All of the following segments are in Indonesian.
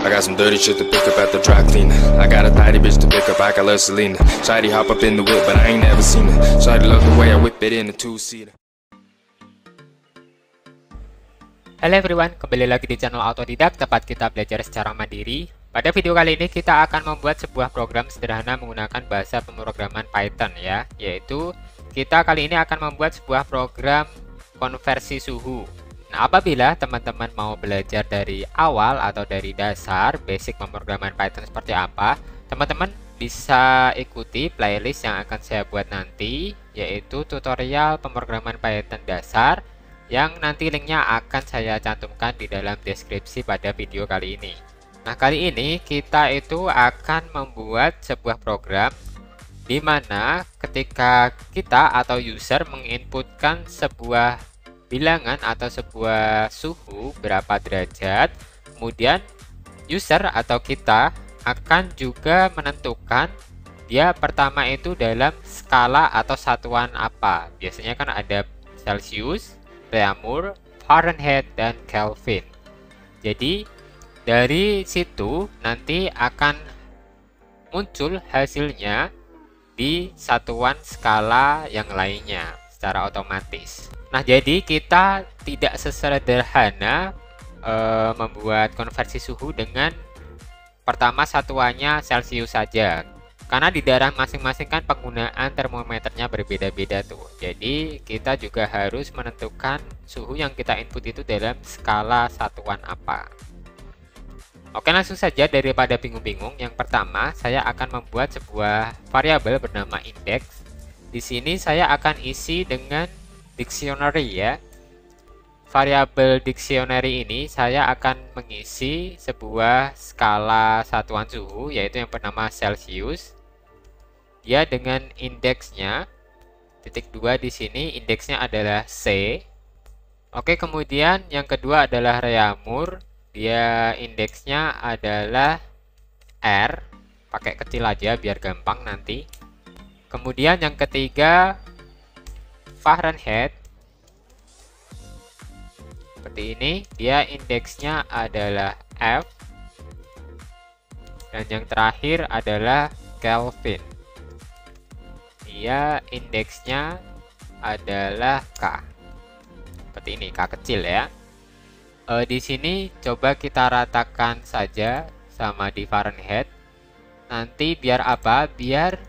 I got some dirty shit to pick up at the dry cleaner. I got a tidy bitch to pick up, I got love Selena. Shawty hop up in the whip, but I ain't never seen her. Shawty love the way I whip it in a two-seater. Halo everyone, kembali lagi di channel Autodidak, tempat kita belajar secara mandiri. Pada video kali ini kita akan membuat sebuah program sederhana menggunakan bahasa pemrograman Python ya, yaitu kita kali ini akan membuat sebuah program konversi suhu. Nah, apabila teman-teman mau belajar dari awal atau dari dasar basic pemrograman Python seperti apa, teman-teman bisa ikuti playlist yang akan saya buat nanti, yaitu tutorial pemrograman Python dasar, yang nanti linknya akan saya cantumkan di dalam deskripsi pada video kali ini. Nah, kali ini kita itu akan membuat sebuah program di mana ketika kita atau user menginputkan sebuah bilangan atau sebuah suhu berapa derajat, kemudian user atau kita akan juga menentukan dia pertama itu dalam skala atau satuan apa. Biasanya kan ada Celsius, Reaumur, Fahrenheit, dan Kelvin. Jadi dari situ nanti akan muncul hasilnya di satuan skala yang lainnya secara otomatis. Nah, jadi kita tidak sesederhana membuat konversi suhu dengan pertama satuannya Celsius saja. Karena di daerah masing-masing kan penggunaan termometernya berbeda-beda tuh. Jadi kita juga harus menentukan suhu yang kita input itu dalam skala satuan apa. Oke, langsung saja daripada bingung-bingung. Yang pertama, saya akan membuat sebuah variabel bernama index. Di sini saya akan isi dengan dictionary ya. Variabel dictionary ini saya akan mengisi sebuah skala satuan suhu, yaitu yang bernama Celsius. Dia dengan indeksnya titik 2 di sini, indeksnya adalah C. Oke, kemudian yang kedua adalah Reaumur. Dia indeksnya adalah R. Pakai kecil aja biar gampang nanti. Kemudian yang ketiga Fahrenheit. Seperti ini, dia indeksnya adalah F. Dan yang terakhir adalah Kelvin. Dia indeksnya adalah K. Seperti ini, K kecil ya. Di sini coba kita ratakan saja sama di Fahrenheit. Nanti biar apa? Biar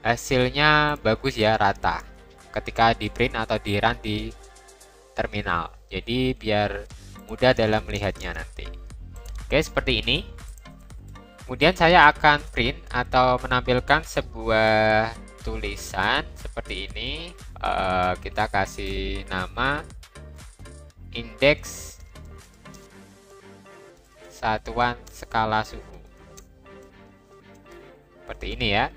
hasilnya bagus ya, rata. Ketika di print atau di run di terminal. Jadi biar mudah dalam melihatnya nanti. Oke, seperti ini. Kemudian saya akan print atau menampilkan sebuah tulisan seperti ini. Kita kasih nama indeks satuan skala suhu. Seperti ini ya.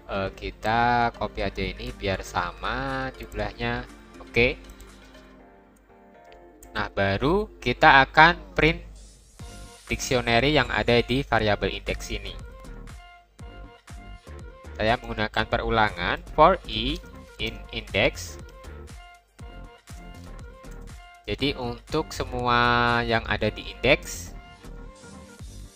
Kita copy aja ini biar sama jumlahnya. Oke. Nah, baru kita akan print dictionary yang ada di variabel indeks ini. Saya menggunakan perulangan for i in index. Jadi untuk semua yang ada di indeks,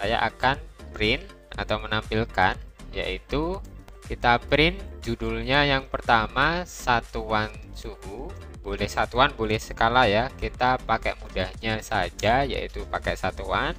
saya akan print atau menampilkan, yaitu kita print judulnya yang pertama satuan suhu. Boleh satuan, boleh skala ya. Kita pakai mudahnya saja, yaitu pakai satuan.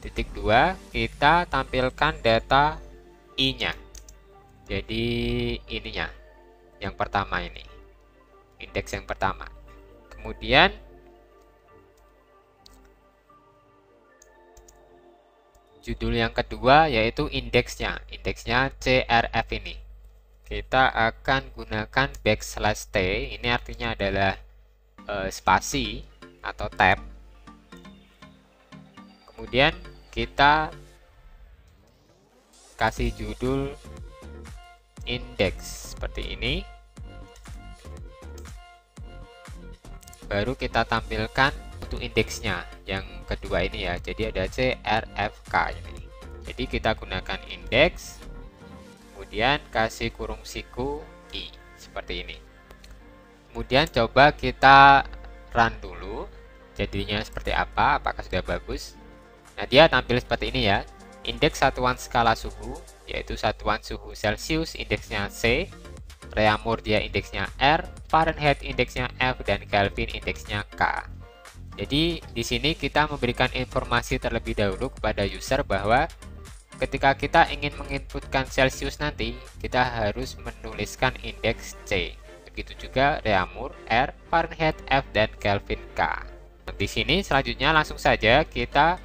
Titik 2, kita tampilkan data i-nya. Jadi ininya, yang pertama ini, indeks yang pertama. Kemudian judul yang kedua yaitu indeksnya CRF ini. Kita akan gunakan backslash T, ini artinya adalah spasi atau tab. Kemudian kita kasih judul indeks seperti ini. Baru kita tampilkan untuk indeksnya yang kedua ini ya. Jadi ada CRFK ini. Jadi kita gunakan indeks, kemudian kasih kurung siku i seperti ini. Kemudian coba kita run dulu. Jadinya seperti apa? Apakah sudah bagus? Nah, dia tampil seperti ini ya. Indeks satuan skala suhu, yaitu satuan suhu Celcius indeksnya C, Reaumur dia indeksnya R, Fahrenheit indeksnya F, dan Kelvin indeksnya K. Jadi di sini kita memberikan informasi terlebih dahulu kepada user bahwa ketika kita ingin menginputkan Celcius nanti, kita harus menuliskan indeks C. Begitu juga Reaumur, R, Fahrenheit, F, dan Kelvin K. Nah, di sini selanjutnya langsung saja kita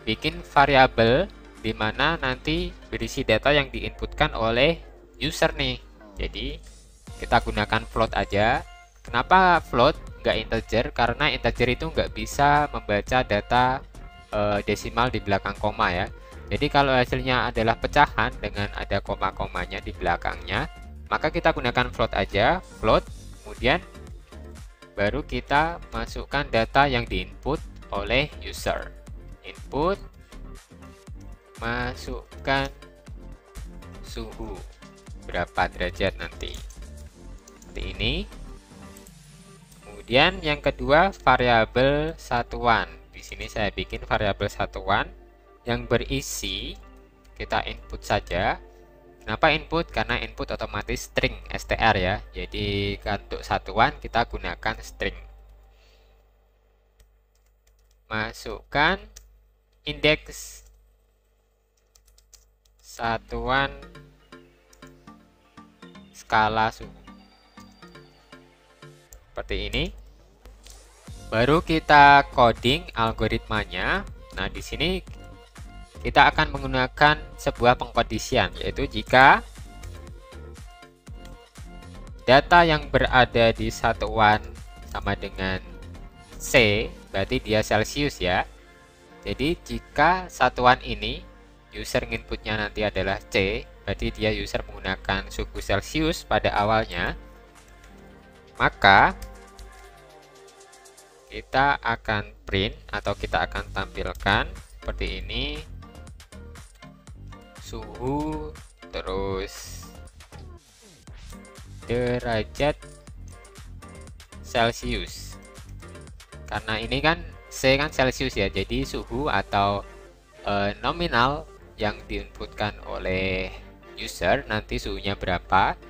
bikin variabel di mana nanti berisi data yang diinputkan oleh user nih. Jadi kita gunakan float aja. Kenapa float nggak integer? Karena integer itu nggak bisa membaca data desimal di belakang koma ya. Jadi kalau hasilnya adalah pecahan dengan ada koma-komanya di belakangnya, maka kita gunakan float aja. Float, kemudian baru kita masukkan data yang diinput oleh user. Input, masukkan suhu berapa derajat nanti, seperti ini. Kemudian yang kedua, variabel satuan. Di sini saya bikin variabel satuan yang berisi, kita input saja. Kenapa input? Karena input otomatis string str ya. Jadi untuk satuan kita gunakan string. Masukkan indeks satuan skala suhu seperti ini. Baru kita coding algoritmanya. Nah, di sini kita akan menggunakan sebuah pengkondisian, yaitu jika data yang berada di satuan sama dengan C, berarti dia Celcius ya. Jadi jika satuan ini user inputnya nanti adalah C, berarti dia user menggunakan suhu Celcius pada awalnya, maka kita akan print atau kita akan tampilkan seperti ini, suhu terus derajat Celcius. Karena ini kan C kan Celcius ya, jadi suhu atau nominal yang diinputkan oleh user nanti suhunya berapa,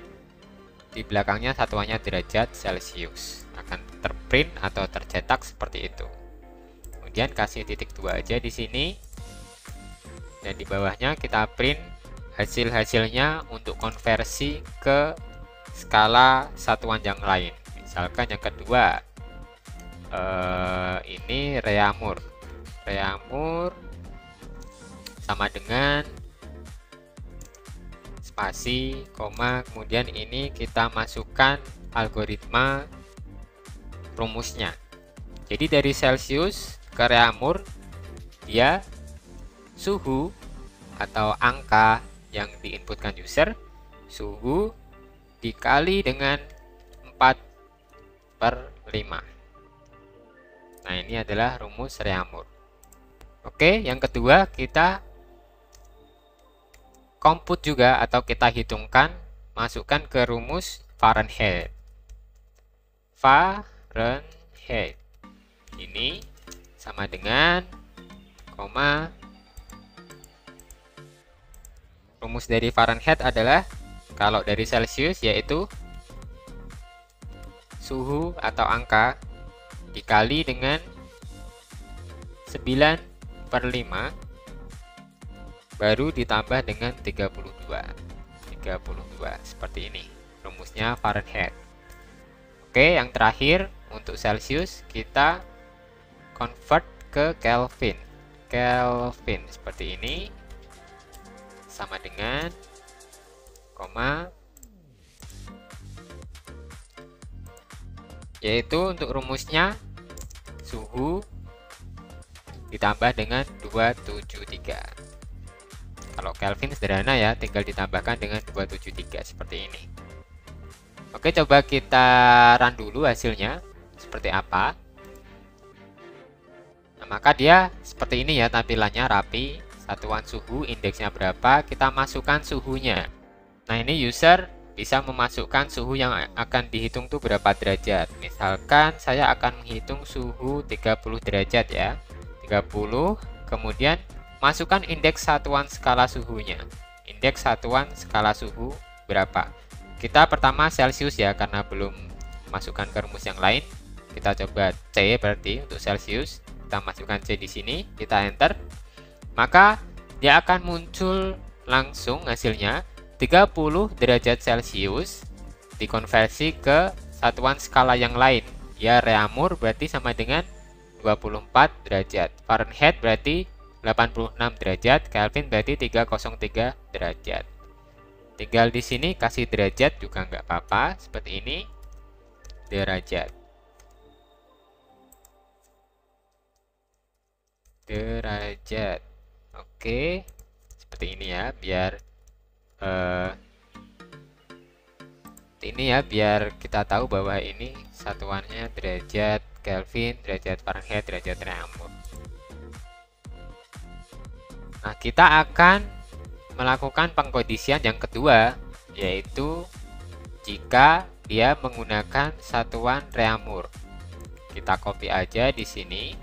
di belakangnya satuannya derajat Celcius, akan terprint atau tercetak seperti itu. Kemudian kasih titik 2 aja di sini, dan di bawahnya kita print hasil-hasilnya untuk konversi ke skala satuan yang lain. Misalkan yang kedua, ini Reaumur. Reaumur sama dengan spasi, koma, kemudian ini kita masukkan algoritma rumusnya. Jadi dari Celcius ke Reaumur, dia suhu atau angka yang diinputkan user, suhu dikali dengan 4/5. Nah, ini adalah rumus Reaumur. Oke, yang kedua kita compute juga atau kita hitungkan, masukkan ke rumus Fahrenheit. Fahrenheit ini sama dengan koma, rumus dari Fahrenheit adalah kalau dari Celcius yaitu suhu atau angka dikali dengan 9/5 baru ditambah dengan 32 seperti ini rumusnya Fahrenheit. Oke, yang terakhir untuk Celcius kita convert ke Kelvin. Kelvin seperti ini sama dengan koma, yaitu untuk rumusnya suhu ditambah dengan 273. Kalau Kelvin sederhana ya, tinggal ditambahkan dengan 273 seperti ini. Oke, coba kita run dulu hasilnya seperti apa. Nah, maka dia seperti ini ya tampilannya, rapi. Satuan suhu, indeksnya berapa, kita masukkan suhunya. Nah, ini user bisa memasukkan suhu yang akan dihitung tuh berapa derajat. Misalkan saya akan menghitung suhu 30 derajat ya. 30 Kemudian masukkan indeks satuan skala suhunya. Indeks satuan skala suhu berapa? Kita pertama Celsius ya, karena belum masukkan ke rumus yang lain. Kita coba C berarti untuk Celsius. Kita masukkan C di sini, kita enter. Maka dia akan muncul langsung hasilnya 30 derajat Celcius dikonversi ke satuan skala yang lain. Ya, Reaumur berarti sama dengan 24 derajat. Fahrenheit berarti 86 derajat, Kelvin berarti 303 derajat. Tinggal di sini kasih derajat juga nggak apa-apa, seperti ini, derajat. Derajat. Oke, seperti ini ya, biar biar kita tahu bahwa ini satuannya derajat Kelvin, derajat Fahrenheit, derajat Reaumur. Nah, kita akan melakukan pengkondisian yang kedua, yaitu jika dia menggunakan satuan Reaumur. Kita copy aja di sini.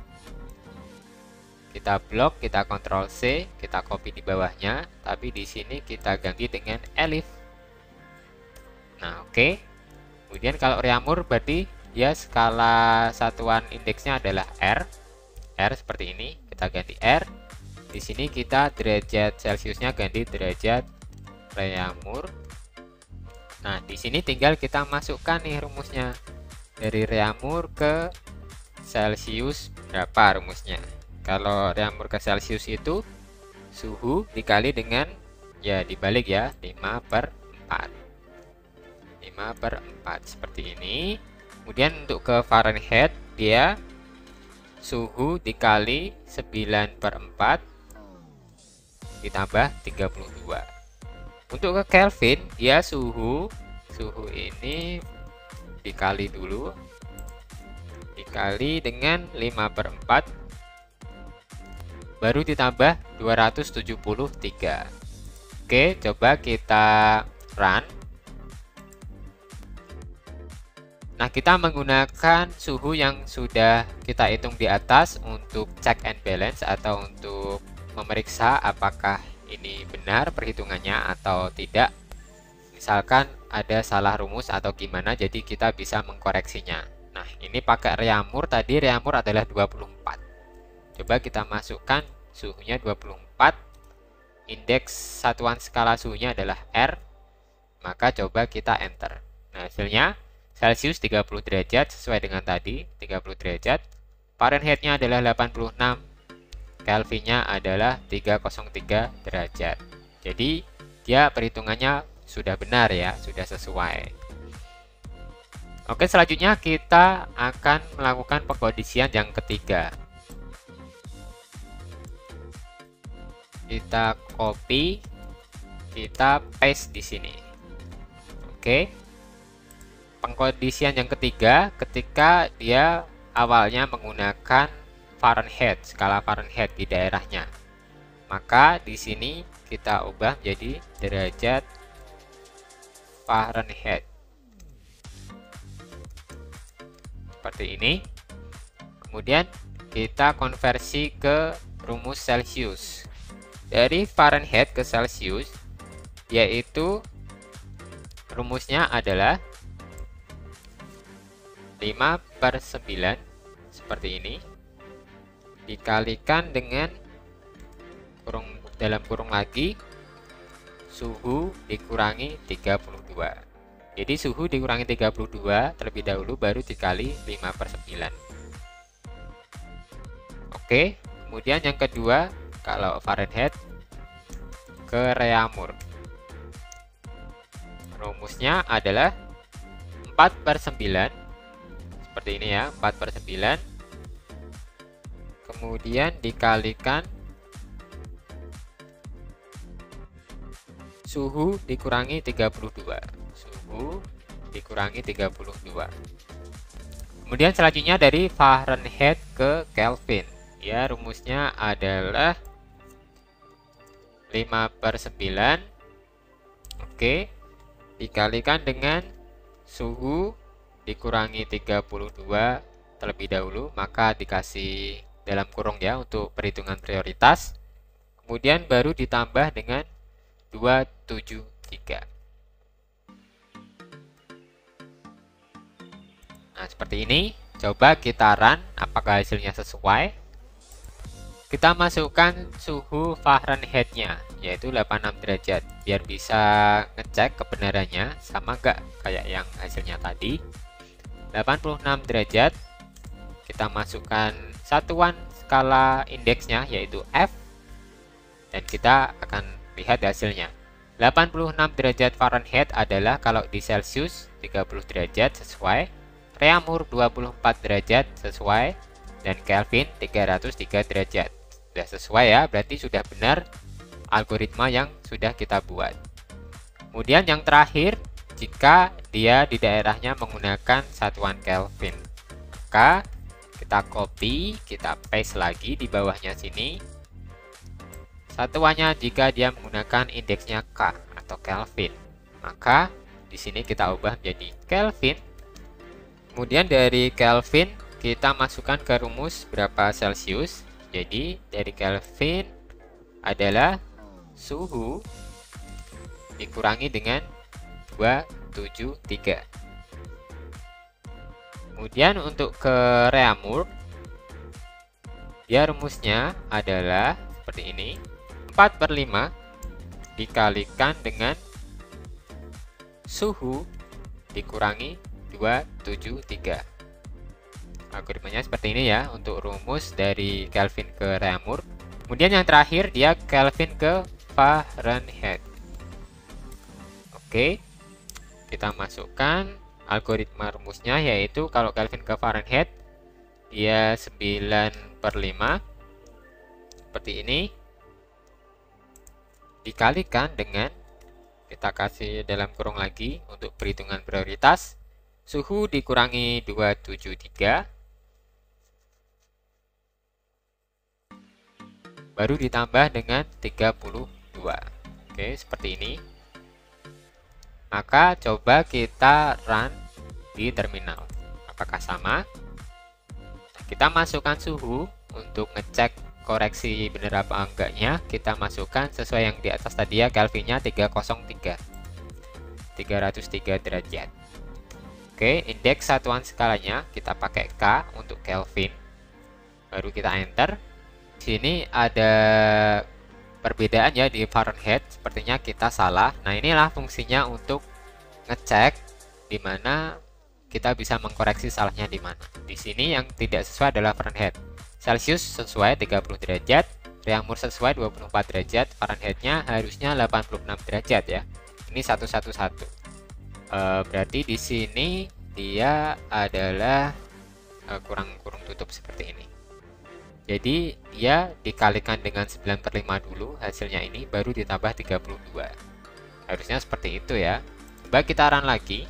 Kita blok, kita Ctrl C, kita copy di bawahnya, tapi di sini kita ganti dengan elif. Nah, oke. Kemudian kalau Reaumur berarti dia skala satuan indeksnya adalah R. R seperti ini, kita ganti R. Di sini kita derajat Celciusnya ganti derajat Reaumur. Nah, di sini tinggal kita masukkan nih rumusnya. Dari Reaumur ke Celcius berapa rumusnya? Kalau Reaumur ke Celcius itu suhu dikali dengan, ya dibalik ya, 5/4. 5/4 seperti ini. Kemudian untuk ke Fahrenheit dia suhu dikali 9/4 ditambah 32. Untuk ke Kelvin dia suhu ini dikali dulu, dikali dengan 5/4 baru ditambah 273. Oke, coba kita run. Nah, kita menggunakan suhu yang sudah kita hitung di atas untuk check and balance atau untuk memeriksa apakah ini benar perhitungannya atau tidak. Misalkan ada salah rumus atau gimana, jadi kita bisa mengkoreksinya. Nah, ini pakai Reaumur, tadi Reaumur adalah 24. Coba kita masukkan suhunya 24. Indeks satuan skala suhunya adalah R. Maka coba kita enter. Nah, hasilnya Celcius 30 derajat sesuai dengan tadi, 30 derajat. Fahrenheit-nya adalah 86. Kelvin-nya adalah 303 derajat. Jadi, dia perhitungannya sudah benar ya, sudah sesuai. Oke, selanjutnya kita akan melakukan pengkondisian yang ketiga. Kita copy, kita paste di sini. Oke. Pengkondisian yang ketiga, ketika dia awalnya menggunakan Fahrenheit, skala Fahrenheit di daerahnya. Maka di sini kita ubah menjadi derajat Fahrenheit. Seperti ini. Kemudian kita konversi ke rumus Celcius. Dari Fahrenheit ke Celcius, yaitu rumusnya adalah 5/9 seperti ini dikalikan dengan dalam kurung lagi suhu dikurangi 32. Jadi suhu dikurangi 32 terlebih dahulu baru dikali 5/9. Oke, kemudian yang kedua kalau Fahrenheit ke Reaumur. Rumusnya adalah 4/9 seperti ini ya, 4/9 kemudian dikalikan suhu dikurangi 32. Suhu dikurangi 32. Kemudian selanjutnya dari Fahrenheit ke Kelvin. Ya, rumusnya adalah 5/9. Oke, dikalikan dengan suhu dikurangi 32 terlebih dahulu, maka dikasih dalam kurung ya untuk perhitungan prioritas. Kemudian baru ditambah dengan 273. Nah, seperti ini. Coba kita run apakah hasilnya sesuai. Kita masukkan suhu Fahrenheit-nya, yaitu 86 derajat, biar bisa ngecek kebenarannya sama nggak kayak yang hasilnya tadi. 86 derajat, kita masukkan satuan skala indeksnya, yaitu F, dan kita akan lihat hasilnya. 86 derajat Fahrenheit adalah kalau di Celsius 30 derajat sesuai, Reaumur 24 derajat sesuai, dan Kelvin 303 derajat. Sudah sesuai ya, berarti sudah benar algoritma yang sudah kita buat. Kemudian yang terakhir, jika dia di daerahnya menggunakan satuan Kelvin, maka kita copy, kita paste lagi di bawahnya sini. Satuannya jika dia menggunakan indeksnya K atau Kelvin, maka di sini kita ubah menjadi Kelvin. Kemudian dari Kelvin kita masukkan ke rumus berapa Celsius. Jadi dari Kelvin adalah suhu dikurangi dengan 273. Kemudian untuk ke Reaumur, dia rumusnya adalah seperti ini. 4/5 dikalikan dengan suhu dikurangi 273. Algoritmanya seperti ini ya untuk rumus dari Kelvin ke Reaumur. Kemudian yang terakhir dia Kelvin ke Fahrenheit. Oke, kita masukkan algoritma rumusnya, yaitu kalau Kelvin ke Fahrenheit dia 9/5 seperti ini, dikalikan dengan, kita kasih dalam kurung lagi untuk perhitungan prioritas, suhu dikurangi 273, baru ditambah dengan 32. Oke, seperti ini. Maka coba kita run di terminal. Apakah sama? Nah, kita masukkan suhu untuk ngecek koreksi benar apa enggaknya. Kita masukkan sesuai yang di atas tadi ya, Kelvinnya 303. 303 derajat. Oke, indeks satuan skalanya kita pakai K untuk Kelvin. Baru kita enter. Di sini ada perbedaan ya di Fahrenheit, sepertinya kita salah. Nah, inilah fungsinya untuk ngecek di mana kita bisa mengkoreksi salahnya di mana. Di sini yang tidak sesuai adalah Fahrenheit. Celsius sesuai 30 derajat, Reaumur sesuai 24 derajat, Fahrenheit-nya harusnya 86 derajat ya. Ini 111. Berarti di sini dia adalah kurang tutup seperti ini. Jadi dia dikalikan dengan 9/5 dulu hasilnya ini, baru ditambah 32. Harusnya seperti itu ya. Coba kita run lagi.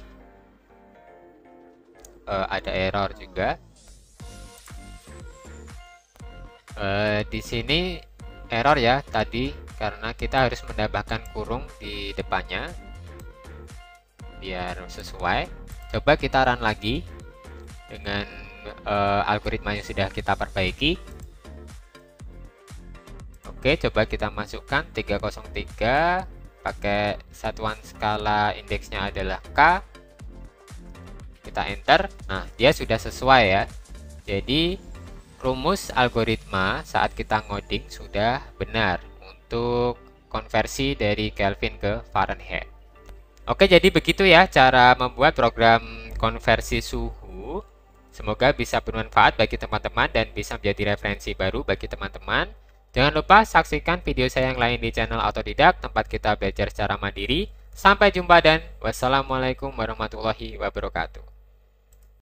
Ada error juga. Di sini error ya tadi, karena kita harus menambahkan kurung di depannya biar sesuai. Coba kita run lagi dengan algoritma yang sudah kita perbaiki. Oke, coba kita masukkan 303, pakai satuan skala indeksnya adalah K. Kita enter. Nah, dia sudah sesuai ya. Jadi rumus algoritma saat kita ngoding sudah benar untuk konversi dari Kelvin ke Fahrenheit. Oke, jadi begitu ya cara membuat program konversi suhu. Semoga bisa bermanfaat bagi teman-teman dan bisa menjadi referensi baru bagi teman-teman. Jangan lupa saksikan video saya yang lain di channel Autodidak, tempat kita belajar secara mandiri. Sampai jumpa dan wassalamualaikum warahmatullahi wabarakatuh.